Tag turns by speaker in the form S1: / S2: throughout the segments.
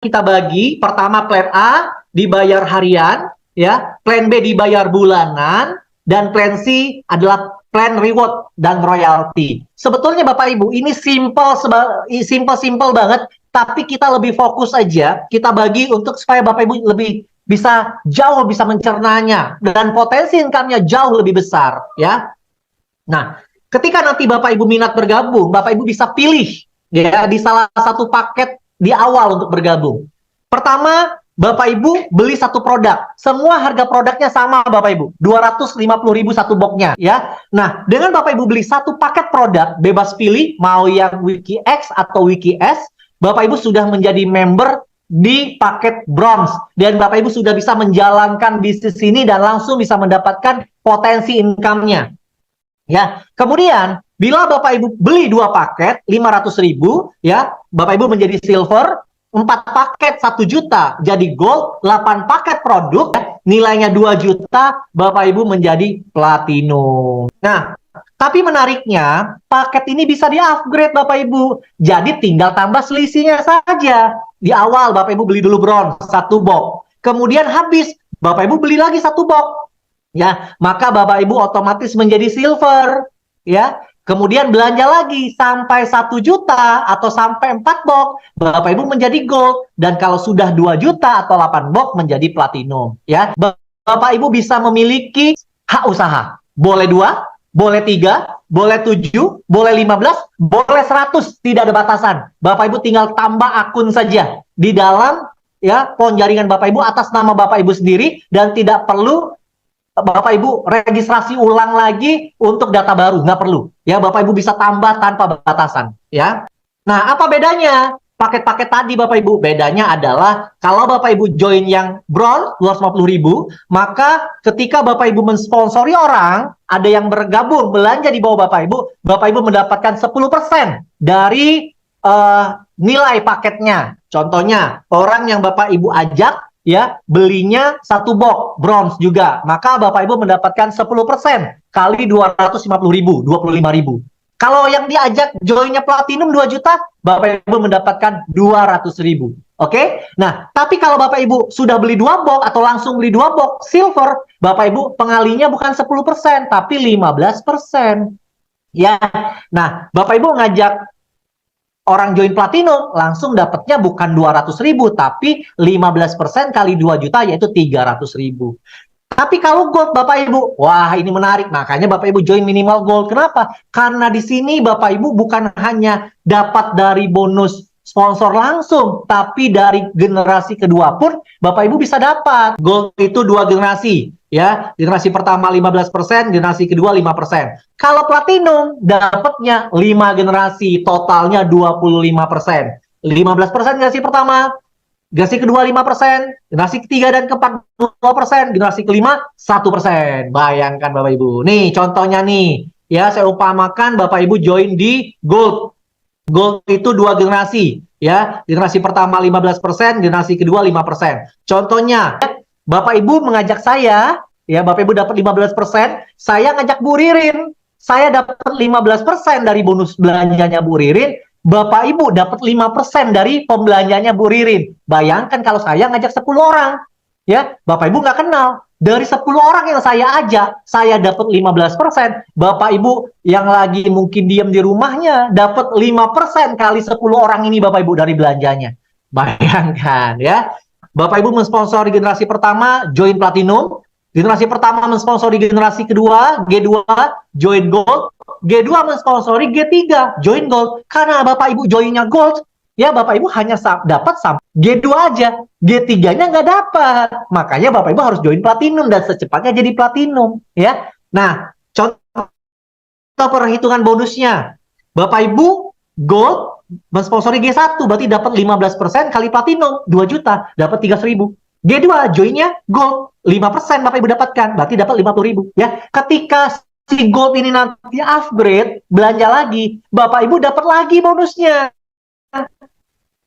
S1: kita bagi, pertama plan A dibayar harian, ya, plan B dibayar bulanan, dan plan C adalah plan reward dan royalty. Sebetulnya Bapak Ibu, ini simple banget, tapi kita lebih fokus aja, kita bagi untuk supaya Bapak Ibu lebih bisa mencernanya, dan potensi income-nya jauh lebih besar, ya. Nah, ketika nanti Bapak Ibu minat bergabung, Bapak Ibu bisa pilih ya di salah satu paket di awal untuk bergabung. Pertama, Bapak Ibu beli satu produk. Semua harga produknya sama Bapak Ibu. 250.000 satu boxnya ya. Nah, dengan Bapak Ibu beli satu paket produk, bebas pilih mau yang Wiki X atau Wiki S, Bapak Ibu sudah menjadi member di paket bronze dan Bapak Ibu sudah bisa menjalankan bisnis ini dan langsung bisa mendapatkan potensi income-nya. Ya, kemudian bila Bapak Ibu beli 2 paket 500.000 ya, Bapak Ibu menjadi silver, 4 paket 1 juta jadi gold, 8 paket produk ya, nilainya 2 juta, Bapak Ibu menjadi platinum. Nah, tapi menariknya paket ini bisa di-upgrade Bapak Ibu. Jadi tinggal tambah selisihnya saja. Di awal Bapak Ibu beli dulu bronze 1 box. Kemudian habis Bapak Ibu beli lagi 1 box. Ya, maka Bapak Ibu otomatis menjadi silver, ya. Kemudian belanja lagi sampai 1 juta atau sampai 4 box, Bapak Ibu menjadi gold, dan kalau sudah 2 juta atau 8 box menjadi platinum, ya. Bapak Ibu bisa memiliki hak usaha. Boleh 2, boleh 3, boleh 7, boleh 15, boleh 100, tidak ada batasan. Bapak Ibu tinggal tambah akun saja di dalam ya pohon jaringan Bapak Ibu atas nama Bapak Ibu sendiri dan tidak perlu Bapak Ibu registrasi ulang lagi untuk data baru, nggak perlu. Ya, Bapak Ibu bisa tambah tanpa batasan. Ya. Nah, apa bedanya paket-paket tadi Bapak Ibu? Bedanya adalah kalau Bapak Ibu join yang bronze 250.000, maka ketika Bapak Ibu mensponsori orang, ada yang bergabung belanja di bawah Bapak Ibu mendapatkan 10% dari nilai paketnya. Contohnya, orang yang Bapak Ibu ajak ya belinya 1 box bronze juga, maka Bapak Ibu mendapatkan 10% kali 250.000, 25.000. Kalau yang diajak joinnya platinum 2 juta, Bapak Ibu mendapatkan 200.000. Oke? Nah, tapi kalau Bapak Ibu sudah beli 2 box atau langsung beli 2 box silver, Bapak Ibu pengalinya bukan 10%, tapi 15%. Ya. Nah, Bapak Ibu ngajak orang join platinum langsung dapatnya bukan 200.000 tapi 15% kali 2 juta yaitu 300.000. Tapi kalau gold Bapak Ibu, wah ini menarik, makanya Bapak Ibu join minimal gold. Kenapa? Karena di sini Bapak Ibu bukan hanya dapat dari bonus sponsor langsung, tapi dari generasi kedua pun Bapak Ibu bisa dapat. Gold itu 2 generasi, ya. Generasi pertama 15%, generasi kedua 5%. Kalau platinum dapatnya 5 generasi, totalnya 25%. 15% generasi pertama, generasi kedua 5%, generasi ketiga dan keempat 2%, generasi kelima 1%. Bayangkan Bapak Ibu. Nih contohnya nih, ya saya umpamakan Bapak Ibu join di gold. Gold itu 2 generasi, ya. Generasi pertama 15%, generasi kedua 5%. Contohnya, Bapak Ibu mengajak saya, ya Bapak Ibu dapat 15%, saya ngajak Bu Ririn. Saya dapat 15% dari bonus belanjanya Bu Ririn, Bapak Ibu dapat 5% dari pembelanjanya Bu Ririn. Bayangkan kalau saya ngajak 10 orang, ya, Bapak Ibu nggak kenal. Dari 10 orang yang saya ajak, saya dapat 15%. Bapak Ibu yang lagi mungkin diam di rumahnya, dapat 5% kali 10 orang ini Bapak Ibu dari belanjanya. Bayangkan ya. Bapak Ibu mensponsori generasi pertama, join platinum. Generasi pertama mensponsori generasi kedua, G2, join gold. G2 mensponsori G3, join gold. Karena Bapak Ibu joinnya gold, ya Bapak Ibu hanya dapat sampai G2 aja, G3-nya nggak dapat. Makanya Bapak Ibu harus join platinum dan secepatnya jadi platinum, ya. Nah, contoh perhitungan bonusnya. Bapak Ibu gold mensponsori G1 berarti dapat 15% kali platinum 2 juta, dapat 300.000. G2 joinnya gold 5% Bapak Ibu dapatkan, berarti dapat 50.000, ya. Ketika si gold ini nanti upgrade, belanja lagi, Bapak Ibu dapat lagi bonusnya.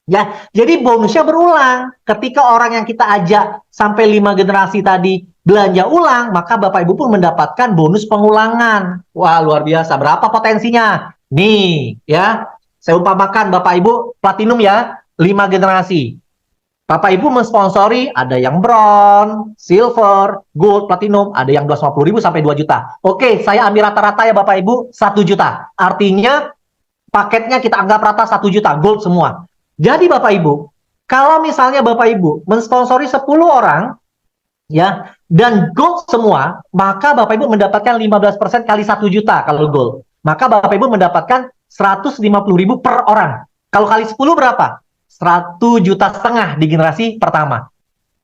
S1: Ya, jadi bonusnya berulang. Ketika orang yang kita ajak sampai 5 generasi tadi belanja ulang, maka Bapak Ibu pun mendapatkan bonus pengulangan. Wah, luar biasa. Berapa potensinya? Nih, ya. Saya umpamakan Bapak Ibu platinum ya, 5 generasi. Bapak Ibu mensponsori, ada yang bronze, silver, gold, platinum, ada yang 250.000 sampai 2 juta. Oke, saya ambil rata-rata ya Bapak Ibu, 1 juta. Artinya paketnya kita anggap rata 1 juta, gold semua. Jadi Bapak Ibu, kalau misalnya Bapak Ibu mensponsori 10 orang, ya, dan gold semua, maka Bapak Ibu mendapatkan 15% kali 1 juta kalau gold. Maka Bapak Ibu mendapatkan 150.000 per orang. Kalau kali 10 berapa? 1,5 juta di generasi pertama.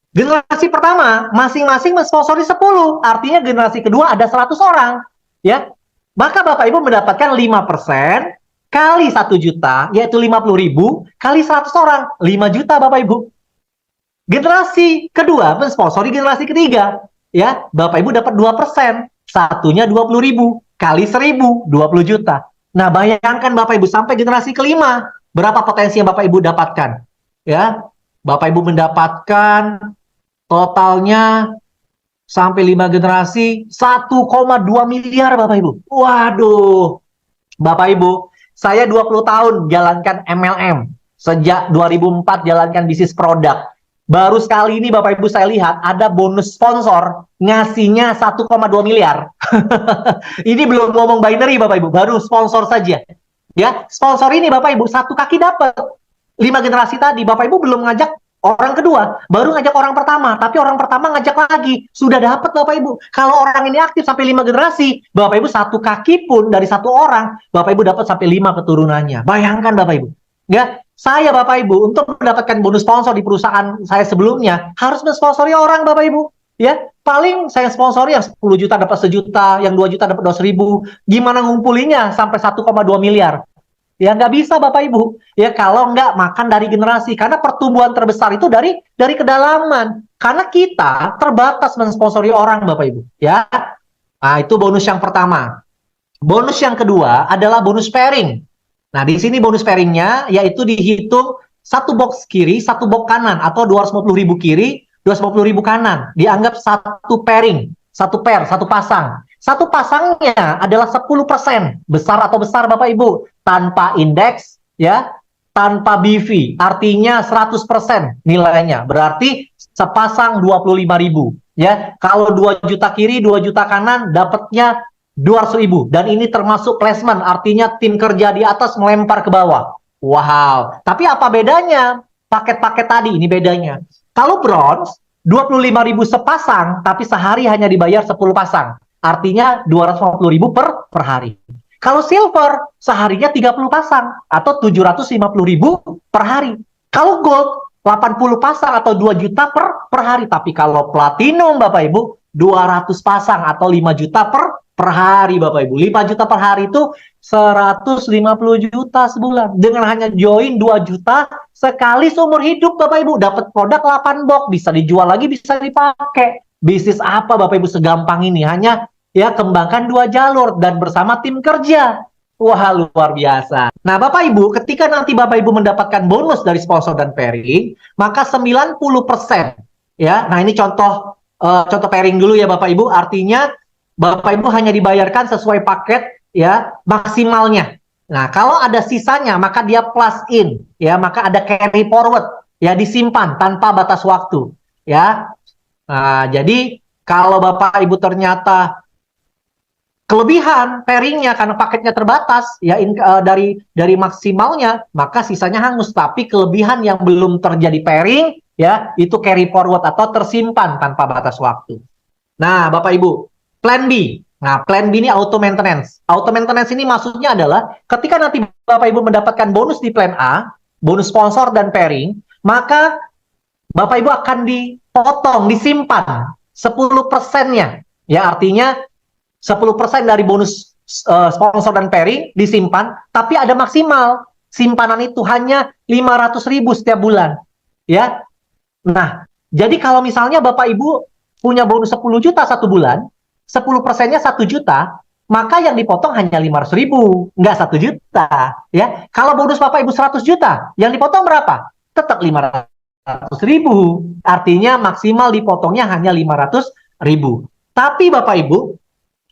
S1: Generasi pertama, masing-masing mensponsori 10. Artinya generasi kedua ada 100 orang. Ya, maka Bapak Ibu mendapatkan 5% kali 1 juta, yaitu 50.000, kali 100 orang. 5 juta Bapak Ibu. Generasi kedua mensponsori generasi ketiga. Ya, Bapak Ibu dapat 2%. Satunya 20.000. Kali 1.000, 20 juta. Nah, bayangkan Bapak Ibu sampai generasi kelima. Berapa potensi yang Bapak Ibu dapatkan? Ya, Bapak Ibu mendapatkan totalnya sampai 5 generasi 1,2 miliar Bapak Ibu. Waduh. Bapak Ibu, saya 20 tahun jalankan MLM. Sejak 2004 jalankan bisnis produk. Baru sekali ini Bapak Ibu saya lihat ada bonus sponsor ngasihnya 1,2 miliar. Ini belum ngomong binary Bapak Ibu, baru sponsor saja. Ya, sponsor ini Bapak Ibu satu kaki dapat. 5 generasi tadi Bapak Ibu belum ngajak orang kedua, baru ngajak orang pertama, tapi orang pertama ngajak lagi, sudah dapat Bapak Ibu. Kalau orang ini aktif sampai 5 generasi, Bapak Ibu satu kaki pun dari satu orang, Bapak Ibu dapat sampai 5 keturunannya. Bayangkan Bapak Ibu. Ya, saya Bapak Ibu untuk mendapatkan bonus sponsor di perusahaan saya sebelumnya harus mensponsori orang Bapak Ibu. Ya, paling saya sponsori yang 10 juta dapat 1 juta, yang 2 juta dapat 200.000. Gimana ngumpulinya sampai 1,2 miliar? Ya nggak bisa Bapak Ibu. Ya kalau nggak makan dari generasi. Karena pertumbuhan terbesar itu dari kedalaman. Karena kita terbatas mensponsori orang Bapak Ibu. Ya, nah itu bonus yang pertama. Bonus yang kedua adalah bonus pairing. Nah di sini bonus pairingnya yaitu dihitung satu box kiri, satu box kanan. Atau 250.000 kiri, 250.000 kanan. Dianggap satu pairing. Satu pair, satu pasang. Satu pasangnya adalah 10%. Besar atau besar Bapak Ibu. Tanpa indeks, ya, tanpa BV. Artinya 100% nilainya. Berarti sepasang 25.000. Ya, kalau 2 juta kiri, 2 juta kanan, dapatnya 200.000. Dan ini termasuk placement. Artinya tim kerja di atas melempar ke bawah. Wow. Tapi apa bedanya? Paket-paket tadi, ini bedanya. Kalau bronze, 25.000 sepasang, tapi sehari hanya dibayar 10 pasang. Artinya 250.000 per hari. Kalau silver, seharinya 30 pasang, atau 750.000 per hari. Kalau gold, 80 pasang atau 2 juta per hari. Tapi kalau platinum, Bapak Ibu, 200 pasang atau 5 juta per hari, Bapak Ibu. 5 juta per hari itu 150 juta sebulan. Dengan hanya join 2 juta sekali seumur hidup, Bapak Ibu. Dapat produk 8 box, bisa dijual lagi, bisa dipakai. Bisnis apa Bapak Ibu segampang ini? Hanya ya kembangkan 2 jalur dan bersama tim kerja. Wah, luar biasa. Nah, Bapak Ibu, ketika nanti Bapak Ibu mendapatkan bonus dari sponsor dan pairing, maka 90%, ya. Nah, ini contoh pairing dulu ya Bapak Ibu. Artinya Bapak Ibu hanya dibayarkan sesuai paket ya maksimalnya. Nah, kalau ada sisanya maka dia plus in ya, maka ada carry forward ya, disimpan tanpa batas waktu ya. Nah, jadi kalau Bapak Ibu ternyata kelebihan pairingnya karena paketnya terbatas ya dari maksimalnya, maka sisanya hangus. Tapi kelebihan yang belum terjadi pairing ya itu carry forward atau tersimpan tanpa batas waktu. Nah, Bapak Ibu, plan B. Nah, plan B ini auto maintenance. Auto maintenance ini maksudnya adalah ketika nanti Bapak Ibu mendapatkan bonus di plan A, bonus sponsor dan pairing, maka Bapak Ibu akan dipotong, disimpan 10%-nya. Ya, artinya 10% dari bonus sponsor dan pairing disimpan, tapi ada maksimal. Simpanan itu hanya 500.000 setiap bulan. Ya. Nah, jadi kalau misalnya Bapak Ibu punya bonus 10 juta satu bulan, 10%-nya 1 juta, maka yang dipotong hanya 500.000, nggak 1 juta. Ya. Kalau bonus Bapak Ibu 100 juta, yang dipotong berapa? Tetap 500.000. Artinya maksimal dipotongnya hanya 500.000. Tapi Bapak Ibu,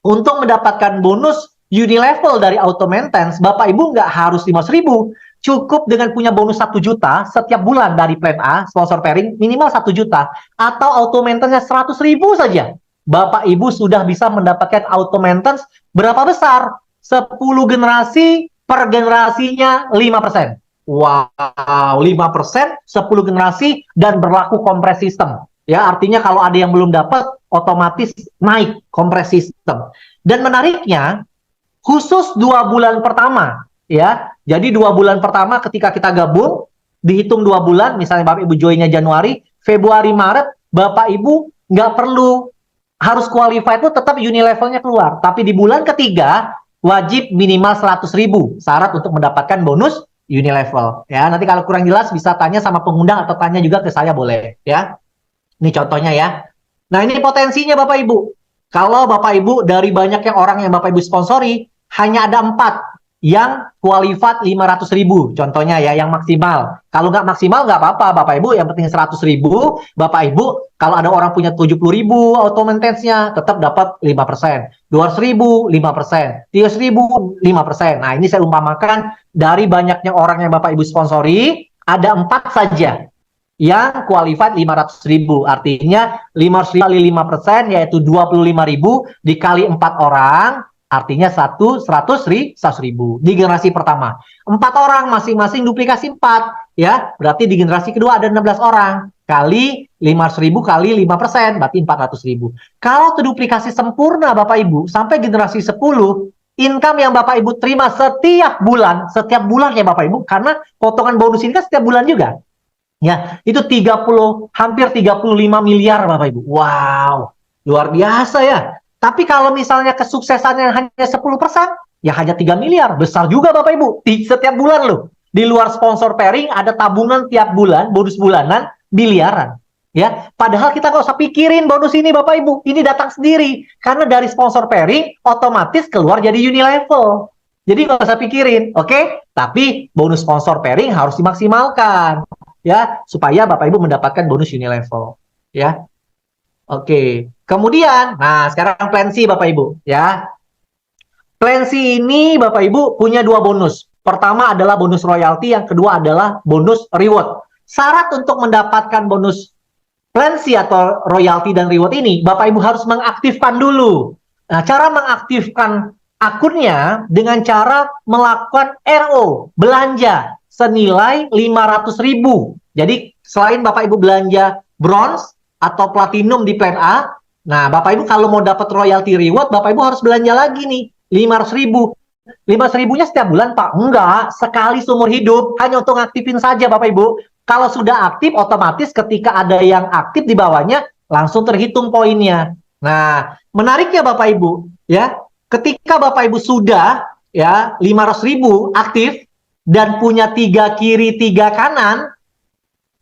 S1: untuk mendapatkan bonus unilevel dari auto maintenance, Bapak Ibu nggak harus 500.000. cukup dengan punya bonus 1 juta setiap bulan dari plan A, sponsor pairing, minimal 1 juta, atau auto maintenance 100.000 saja. Bapak Ibu sudah bisa mendapatkan auto maintenance berapa besar? 10 generasi per generasinya 5%. Wow, 5%, 10 generasi, dan berlaku kompres sistem. Ya, artinya kalau ada yang belum dapat, otomatis naik kompres sistem. Dan menariknya, khusus 2 bulan pertama, ya. Jadi 2 bulan pertama ketika kita gabung, dihitung 2 bulan, misalnya Bapak Ibu joinnya Januari, Februari, Maret, Bapak Ibu nggak perlu harus qualified itu tetap unilevelnya keluar. Tapi di bulan ketiga, wajib minimal 100.000 syarat untuk mendapatkan bonus unilevel. Ya, nanti kalau kurang jelas bisa tanya sama pengundang atau tanya juga ke saya boleh. Ya, ini contohnya ya. Nah, ini potensinya Bapak Ibu. Kalau Bapak Ibu dari banyak yang orang yang Bapak Ibu sponsori, hanya ada 4 yang qualified 500.000. Contohnya ya, yang maksimal. Kalau nggak maksimal nggak apa-apa Bapak Ibu, yang penting 100.000. Bapak Ibu, kalau ada orang punya 70.000 auto maintenance-nya, tetap dapat 5%. 200.000, 5%. 300.000, 5%. Nah, ini saya umpamakan dari banyaknya orang yang Bapak Ibu sponsori, ada 4 saja yang qualified 500.000. Artinya 500.000 kali 5%, yaitu 25.000 dikali 4 orang, artinya 100.000 di generasi pertama. 4 orang masing-masing duplikasi 4, ya. Berarti di generasi kedua ada 16 orang. Kali 500.000 kali 5%, berarti 400.000. Kalau terduplikasi sempurna Bapak Ibu, sampai generasi 10, income yang Bapak Ibu terima setiap bulan ya Bapak Ibu, karena potongan bonus ini kan setiap bulan juga. Ya, itu hampir 35 miliar Bapak Ibu. Wow, luar biasa ya. Tapi kalau misalnya kesuksesannya hanya 10%, ya hanya 3 miliar. Besar juga Bapak Ibu. Setiap bulan loh. Di luar sponsor pairing ada tabungan tiap bulan, bonus bulanan miliaran. Ya, padahal kita nggak usah pikirin bonus ini Bapak Ibu. Ini datang sendiri. Karena dari sponsor pairing otomatis keluar jadi unilevel. Jadi nggak usah pikirin, oke? Tapi bonus sponsor pairing harus dimaksimalkan. Ya, supaya Bapak Ibu mendapatkan bonus unilevel. Ya. Oke. Kemudian, nah sekarang plan C Bapak Ibu, ya. Plan C ini Bapak Ibu punya 2 bonus. Pertama adalah bonus royalti, yang kedua adalah bonus reward. Syarat untuk mendapatkan bonus plan C atau royalti dan reward ini, Bapak Ibu harus mengaktifkan dulu. Nah, cara mengaktifkan akunnya dengan cara melakukan RO, belanja senilai 500.000. Jadi selain Bapak Ibu belanja bronze atau platinum di plan A, nah Bapak Ibu kalau mau dapat royalty reward, Bapak Ibu harus belanja lagi nih 500.000. 500.000-nya setiap bulan Pak? Enggak, sekali seumur hidup, hanya untuk ngaktifin saja Bapak Ibu. Kalau sudah aktif, otomatis ketika ada yang aktif di bawahnya, langsung terhitung poinnya. Nah, menariknya Bapak Ibu, ya, ketika Bapak Ibu sudah ya 500.000 aktif, dan punya 3 kiri 3 kanan,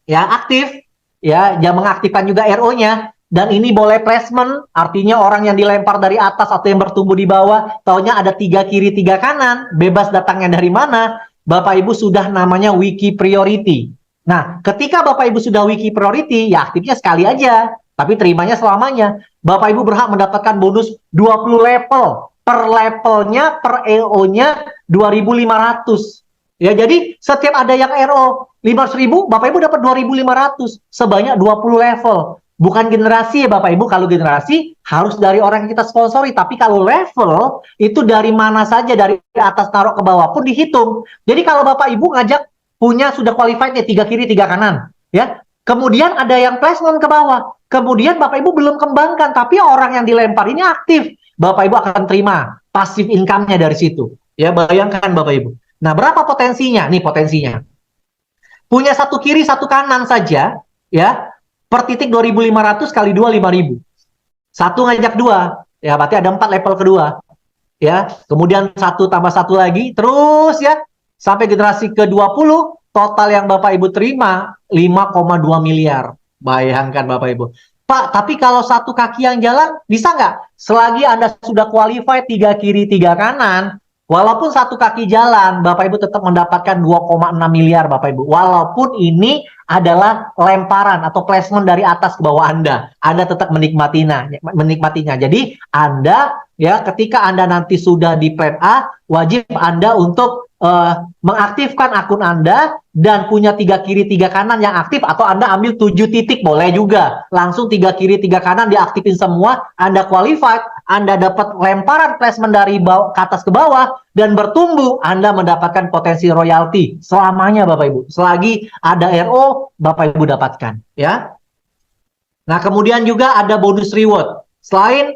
S1: ya aktif, ya jangan mengaktifkan juga RO-nya, dan ini boleh placement, artinya orang yang dilempar dari atas atau yang bertumbuh di bawah, taunya ada 3 kiri 3 kanan, bebas datangnya dari mana, Bapak Ibu sudah namanya wiki priority. Nah, ketika Bapak Ibu sudah wiki priority, ya aktifnya sekali aja, tapi terimanya selamanya. Bapak Ibu berhak mendapatkan bonus 20 level, per levelnya, per EO-nya 2.500. Ya, jadi setiap ada yang RO 500.000, Bapak Ibu dapat 2.500 sebanyak 20 level. Bukan generasi ya Bapak Ibu, kalau generasi harus dari orang yang kita sponsori, tapi kalau level itu dari mana saja, dari atas taruh ke bawah pun dihitung. Jadi kalau Bapak Ibu ngajak punya sudah qualified nih 3 kiri 3 kanan, ya. Kemudian ada yang placement ke bawah. Kemudian Bapak Ibu belum kembangkan, tapi orang yang dilempar ini aktif. Bapak Ibu akan terima passive income-nya dari situ. Ya, bayangkan Bapak Ibu. Nah, berapa potensinya? Nih potensinya. Punya 1 kiri 1 kanan saja, ya. Per titik 2.500 kali 2 5.000. 1 ngajak 2, ya berarti ada 4 level kedua. Ya, kemudian 1 tambah 1 lagi, terus ya sampai generasi ke-20, total yang Bapak Ibu terima 5,2 miliar. Bayangkan Bapak Ibu. Pak, tapi kalau 1 kaki yang jalan bisa nggak? Selagi Anda sudah qualified 3 kiri 3 kanan, walaupun 1 kaki jalan, Bapak Ibu tetap mendapatkan 2,6 miliar Bapak Ibu. Walaupun ini adalah lemparan atau placement dari atas ke bawah Anda. Anda tetap menikmatinya. Jadi Anda ya ketika Anda nanti sudah di plan A, wajib Anda untuk mengaktifkan akun Anda dan punya 3 kiri 3 kanan yang aktif, atau Anda ambil 7 titik boleh juga. Langsung 3 kiri 3 kanan diaktifin semua, Anda qualified, Anda dapat lemparan placement dari bawah ke atas ke bawah dan bertumbuh, Anda mendapatkan potensi royalti selamanya Bapak Ibu. Selagi ada RO, Bapak Ibu dapatkan ya. Nah, kemudian juga ada bonus reward. Selain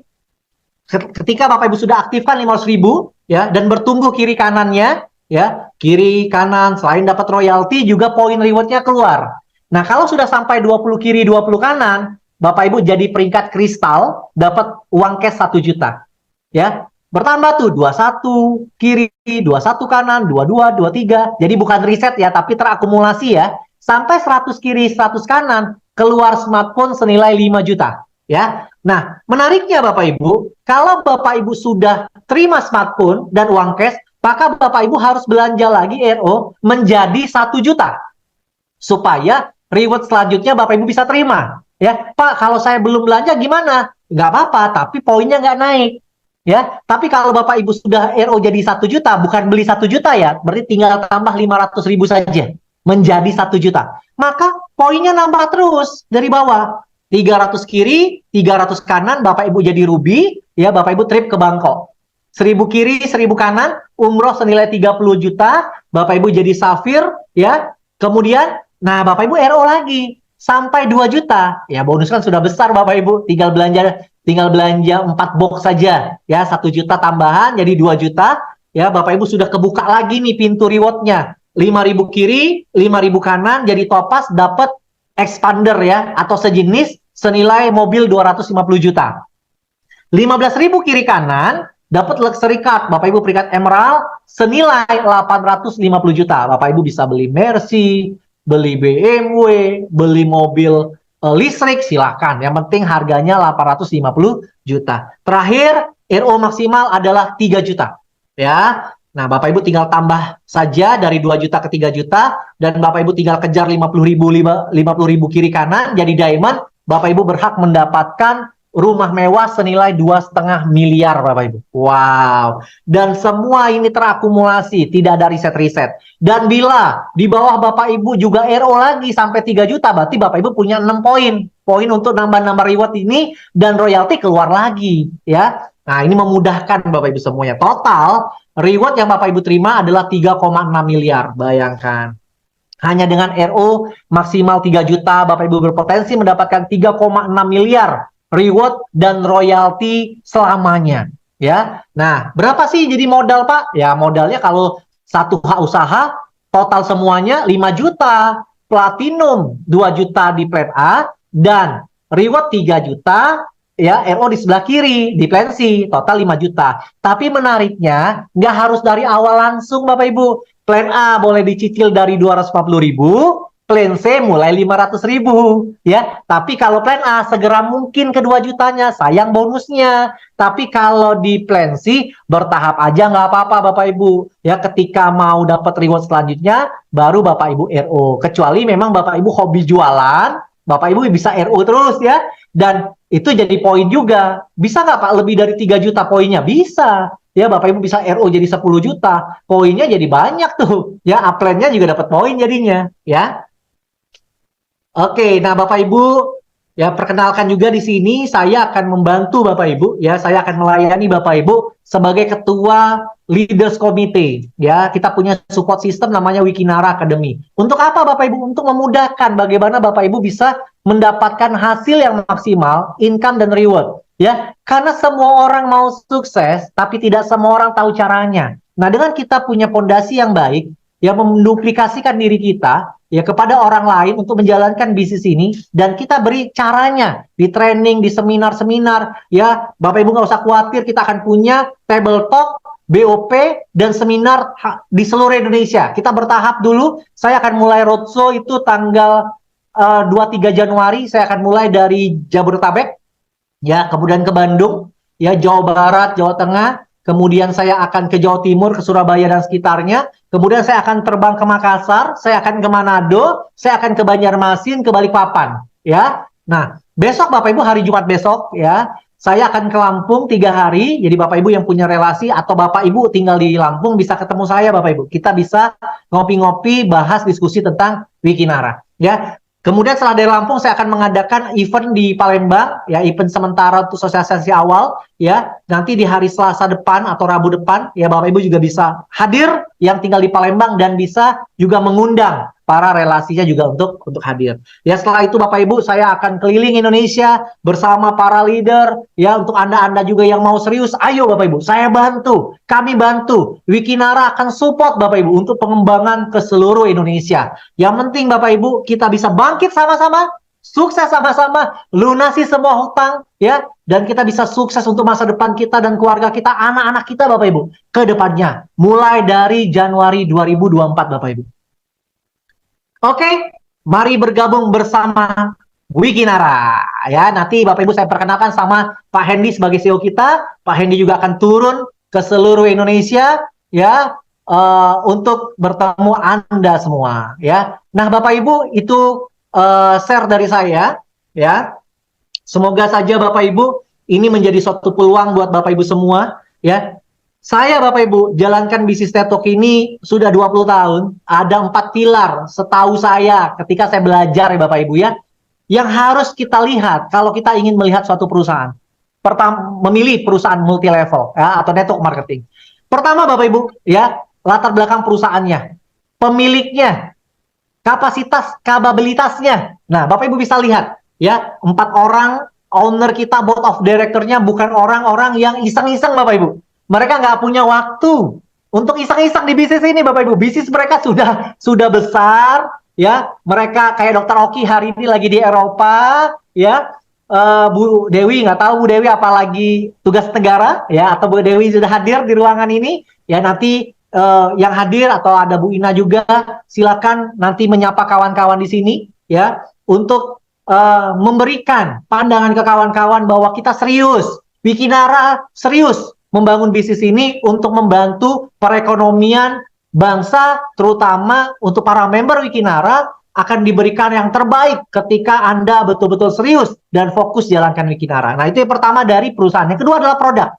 S1: ketika Bapak Ibu sudah aktifkan 500.000 ya dan bertumbuh kiri kanannya ya, kiri kanan, selain dapat royalti juga poin rewardnya keluar. Nah, kalau sudah sampai 20 kiri 20 kanan, Bapak Ibu jadi peringkat kristal, dapat uang cash 1 juta ya. Bertambah tuh 21 kiri, 21 kanan, 22, 23. Jadi bukan reset ya, tapi terakumulasi ya. Sampai 100 kiri, 100 kanan, keluar smartphone senilai 5 juta ya. Nah, menariknya Bapak Ibu, kalau Bapak Ibu sudah terima smartphone dan uang cash, maka Bapak Ibu harus belanja lagi RO menjadi 1 juta. Supaya reward selanjutnya Bapak Ibu bisa terima. Ya, Pak, kalau saya belum belanja gimana? Nggak apa-apa, tapi poinnya nggak naik. Ya, tapi kalau Bapak Ibu sudah RO jadi 1 juta, bukan beli 1 juta ya, berarti tinggal tambah 500.000 saja. Menjadi 1 juta. Maka poinnya nambah terus dari bawah. 300 kiri, 300 kanan, Bapak Ibu jadi ruby, ya Bapak Ibu trip ke Bangkok. 1000 kiri, 1000 kanan, umroh senilai 30 juta, Bapak Ibu jadi safir, ya. Kemudian, nah Bapak Ibu RO lagi, sampai 2 juta. Ya bonus kan sudah besar Bapak Ibu, tinggal belanja 4 box saja, ya 1 juta tambahan, jadi 2 juta. Ya Bapak Ibu sudah kebuka lagi nih pintu rewardnya. 5.000 kiri, 5.000 kanan, jadi topas dapat expander ya, atau sejenis senilai mobil 250 juta. 15.000 kiri kanan, dapat luxury card, Bapak Ibu peringkat emerald, senilai 850 juta. Bapak Ibu bisa beli Mercy, beli BMW, beli mobil listrik, silakan. Yang penting harganya 850 juta. Terakhir, RO maksimal adalah 3 juta. Ya. Nah, Bapak Ibu tinggal tambah saja dari 2 juta ke 3 juta, dan Bapak Ibu tinggal kejar 50.000 kiri kanan, jadi diamond, Bapak Ibu berhak mendapatkan rumah mewah senilai 2,5 miliar Bapak Ibu. Wow. Dan semua ini terakumulasi, tidak ada riset-riset. Dan bila di bawah Bapak Ibu juga RO lagi sampai 3 juta, berarti Bapak Ibu punya 6 poin. Poin untuk nambah-nambah reward ini, dan royalti keluar lagi. Ya. Nah, ini memudahkan Bapak Ibu semuanya. Total, reward yang Bapak Ibu terima adalah 3,6 miliar. Bayangkan. Hanya dengan RO maksimal 3 juta, Bapak Ibu berpotensi mendapatkan 3,6 miliar reward dan royalti selamanya. Ya, nah berapa sih jadi modal Pak? Ya modalnya kalau satu hak usaha total semuanya 5 juta, platinum 2 juta di plan A, dan reward 3 juta, ya RO di sebelah kiri di plan C, total 5 juta. Tapi menariknya nggak harus dari awal langsung Bapak Ibu. Plan A boleh dicicil dari 250.000, plan C mulai 500.000 ya. Tapi kalau plan A segera mungkin ke 2 jutanya, sayang bonusnya. Tapi kalau di plan C bertahap aja nggak apa-apa Bapak Ibu. Ya ketika mau dapat reward selanjutnya baru Bapak Ibu RO. Kecuali memang Bapak Ibu hobi jualan, Bapak Ibu bisa RO terus ya. Dan itu jadi poin juga. Bisa nggak Pak lebih dari 3 juta poinnya? Bisa. Ya Bapak Ibu bisa RO jadi 10 juta. Poinnya jadi banyak tuh. Ya upline-nya juga dapat poin jadinya ya. Oke, nah Bapak Ibu, ya perkenalkan juga di sini saya akan membantu Bapak Ibu, ya saya akan melayani Bapak Ibu sebagai Ketua Leaders Committee, ya kita punya support system namanya Wikinara Academy. Untuk apa Bapak Ibu? Untuk memudahkan bagaimana Bapak Ibu bisa mendapatkan hasil yang maksimal, income dan reward, ya karena semua orang mau sukses, tapi tidak semua orang tahu caranya. Nah dengan kita punya fondasi yang baik, ya menduplikasikan diri kita ya kepada orang lain untuk menjalankan bisnis ini, dan kita beri caranya di training, di seminar-seminar ya Bapak Ibu nggak usah khawatir, kita akan punya table talk, BOP, dan seminar di seluruh Indonesia. Kita bertahap dulu, saya akan mulai roadshow itu tanggal 2-3 Januari, saya akan mulai dari Jabodetabek ya, kemudian ke Bandung ya, Jawa Barat, Jawa Tengah, kemudian saya akan ke Jawa Timur, ke Surabaya dan sekitarnya, kemudian saya akan terbang ke Makassar, saya akan ke Manado, saya akan ke Banjarmasin, ke Balikpapan, ya. Nah, besok Bapak Ibu hari Jumat besok, ya, saya akan ke Lampung 3 hari. Jadi Bapak Ibu yang punya relasi atau Bapak Ibu tinggal di Lampung bisa ketemu saya Bapak Ibu. Kita bisa ngopi-ngopi, bahas diskusi tentang Wikinara, ya. Kemudian setelah dari Lampung saya akan mengadakan event di Palembang, ya, event sementara untuk sosialisasi awal, ya. Nanti di hari Selasa depan atau Rabu depan, ya, Bapak Ibu juga bisa hadir yang tinggal di Palembang dan bisa juga mengundang para relasinya juga untuk hadir. Ya, setelah itu Bapak Ibu saya akan keliling Indonesia bersama para leader, ya, untuk Anda-anda juga yang mau serius, ayo Bapak Ibu, saya bantu, kami bantu. Wikinara akan support Bapak Ibu untuk pengembangan ke seluruh Indonesia. Yang penting Bapak Ibu kita bisa bangkit sama-sama, sukses sama-sama, lunasi semua hutang, ya, dan kita bisa sukses untuk masa depan kita dan keluarga kita, anak-anak kita Bapak Ibu, ke depannya, mulai dari Januari 2024 Bapak Ibu. Oke, mari bergabung bersama Wikinara. Ya, nanti Bapak Ibu saya perkenalkan sama Pak Hendy sebagai CEO kita. Pak Hendy juga akan turun ke seluruh Indonesia, ya, untuk bertemu Anda semua, ya. Nah, Bapak Ibu itu share dari saya, ya. Semoga saja Bapak Ibu ini menjadi suatu peluang buat Bapak Ibu semua, ya. Saya Bapak Ibu jalankan bisnis TED ini sudah 20 tahun. Ada 4 pilar setahu saya ketika saya belajar ya Bapak Ibu, ya, yang harus kita lihat kalau kita ingin melihat suatu perusahaan. Pertama, memilih perusahaan multi level, ya, atau network marketing. Pertama Bapak Ibu, ya, latar belakang perusahaannya, pemiliknya, kapasitas, kapabilitasnya. Nah, Bapak Ibu bisa lihat, ya, 4 orang owner kita, board of director-nya bukan orang-orang yang iseng-iseng Bapak Ibu. Mereka nggak punya waktu untuk iseng-iseng di bisnis ini Bapak Ibu. Bisnis mereka sudah besar, ya. Mereka kayak Dokter Oki hari ini lagi di Eropa, ya. Bu Dewi, nggak tahu Bu Dewi apalagi tugas negara, ya, atau Bu Dewi sudah hadir di ruangan ini, ya. Nanti yang hadir atau ada Bu Ina juga, silakan nanti menyapa kawan-kawan di sini, ya, untuk memberikan pandangan ke kawan-kawan bahwa kita serius, Wikinara serius membangun bisnis ini untuk membantu perekonomian bangsa, terutama untuk para member Wikinara akan diberikan yang terbaik ketika Anda betul-betul serius dan fokus jalankan Wikinara. Nah, itu yang pertama dari perusahaan. Yang kedua adalah produk.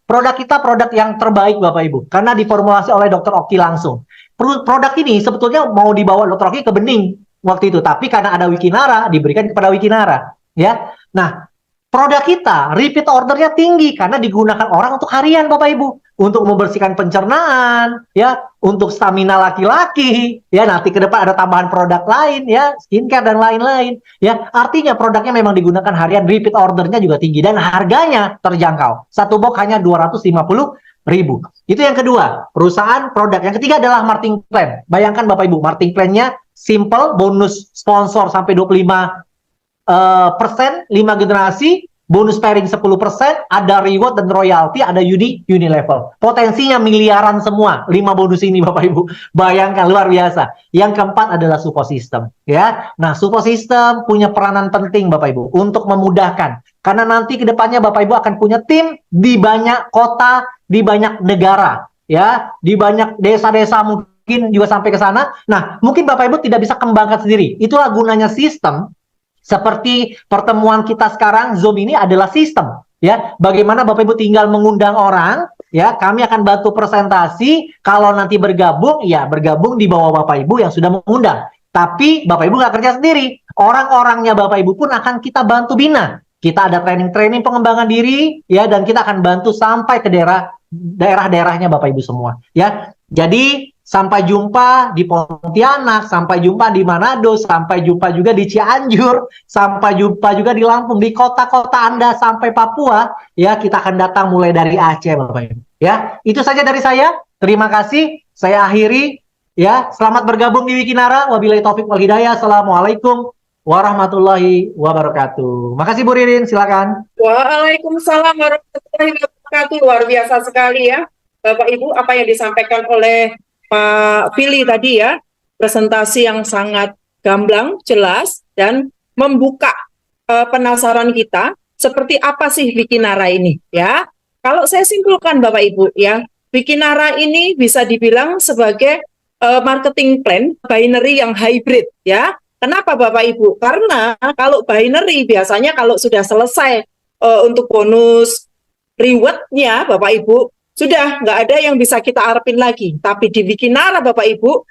S1: Produk kita produk yang terbaik Bapak Ibu, karena diformulasi oleh Dr. Oki langsung. Produk ini sebetulnya mau dibawa Dr. Oki ke Bening waktu itu, tapi karena ada Wikinara, diberikan kepada Wikinara, ya. Nah, produk kita repeat ordernya tinggi karena digunakan orang untuk harian Bapak Ibu, untuk membersihkan pencernaan, ya, untuk stamina laki-laki, ya. Nanti ke depan ada tambahan produk lain, ya, skincare dan lain-lain, ya. Artinya produknya memang digunakan harian, repeat ordernya juga tinggi dan harganya terjangkau. Satu box hanya 250.000. Itu yang kedua, perusahaan produk. Yang ketiga adalah marketing plan. Bayangkan Bapak Ibu, marketing plan-nya simple, bonus sponsor sampai 25%, 5 generasi, bonus pairing 10%, ada reward dan royalty, ada unilevel. Potensinya miliaran semua, 5 bonus ini Bapak Ibu. Bayangkan, luar biasa. Yang keempat adalah support system, ya. Nah, support system punya peranan penting Bapak Ibu untuk memudahkan. Karena nanti ke depannya Bapak Ibu akan punya tim di banyak kota, di banyak negara, ya, di banyak desa-desa mungkin juga sampai ke sana. Nah, mungkin Bapak Ibu tidak bisa kembangkan sendiri. Itulah gunanya sistem. Seperti pertemuan kita sekarang, Zoom ini adalah sistem, ya. Bagaimana Bapak Ibu tinggal mengundang orang, ya, kami akan bantu presentasi. Kalau nanti bergabung, ya, bergabung di bawah Bapak Ibu yang sudah mengundang. Tapi Bapak Ibu nggak kerja sendiri. Orang-orangnya Bapak Ibu pun akan kita bantu bina. Kita ada training-training pengembangan diri, ya, dan kita akan bantu sampai ke daerah-daerahnya Bapak Ibu semua, ya. Jadi sampai jumpa di Pontianak, sampai jumpa di Manado, sampai jumpa juga di Cianjur, sampai jumpa juga di Lampung, di kota-kota Anda sampai Papua, ya, kita akan datang mulai dari Aceh Bapak Ibu, ya. Itu saja dari saya. Terima kasih. Saya akhiri, ya. Selamat bergabung di Wikinara. Wabillahi taufik wal hidayah. Assalamualaikum warahmatullahi wabarakatuh. Makasih Bu Ririn, silakan.
S2: Waalaikumsalam warahmatullahi wabarakatuh. Luar biasa sekali ya Bapak Ibu apa yang disampaikan oleh Pak Fili tadi ya, presentasi yang sangat gamblang, jelas, dan membuka penasaran kita seperti apa sih Wikinara ini ya. Kalau saya simpulkan Bapak Ibu ya, Wikinara ini bisa dibilang sebagai marketing plan binary yang hybrid ya. Kenapa Bapak Ibu? Karena kalau binary biasanya kalau sudah selesai untuk bonus rewardnya Bapak Ibu, sudah nggak ada yang bisa kita harapin lagi. Tapi di Wikinara Bapak Ibu,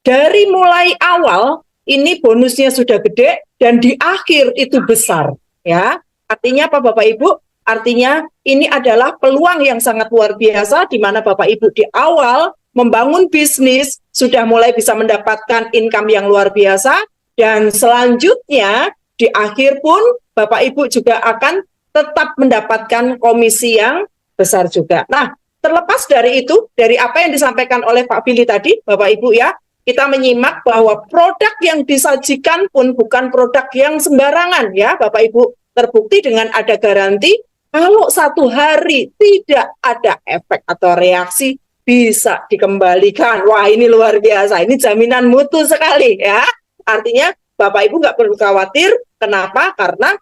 S2: dari mulai awal ini bonusnya sudah gede dan di akhir itu besar ya. Artinya apa Bapak Ibu? Artinya ini adalah peluang yang sangat luar biasa di mana Bapak Ibu di awal membangun bisnis sudah mulai bisa mendapatkan income yang luar biasa dan selanjutnya di akhir pun Bapak Ibu juga akan tetap mendapatkan komisi yang besar juga. Nah, terlepas dari itu, dari apa yang disampaikan oleh Pak Billy tadi, Bapak Ibu ya, kita menyimak bahwa produk yang disajikan pun bukan produk yang sembarangan ya Bapak Ibu. Terbukti dengan ada garansi, kalau satu hari tidak ada efek atau reaksi, bisa dikembalikan. Wah, ini luar biasa. Ini jaminan mutu sekali ya. Artinya Bapak Ibu nggak perlu khawatir. Kenapa? Karena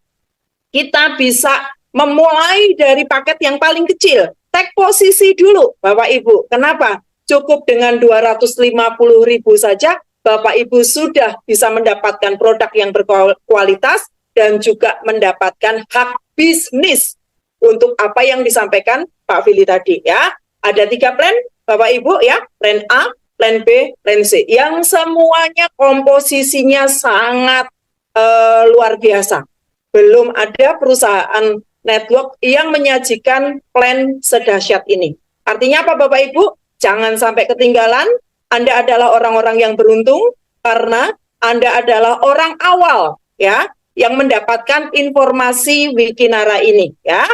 S2: kita bisa memulai dari paket yang paling kecil. Take posisi dulu Bapak Ibu. Kenapa? Cukup dengan 250.000 saja, Bapak Ibu sudah bisa mendapatkan produk yang berkualitas dan juga mendapatkan hak bisnis untuk apa yang disampaikan Pak Billy tadi ya. Ada 3 plan Bapak Ibu ya, plan A, plan B, plan C, yang semuanya komposisinya sangat luar biasa. Belum ada perusahaan network yang menyajikan plan sedahsyat ini. Artinya apa Bapak Ibu? Jangan sampai ketinggalan. Anda adalah orang-orang yang beruntung karena Anda adalah orang awal ya yang mendapatkan informasi Wikinara ini ya.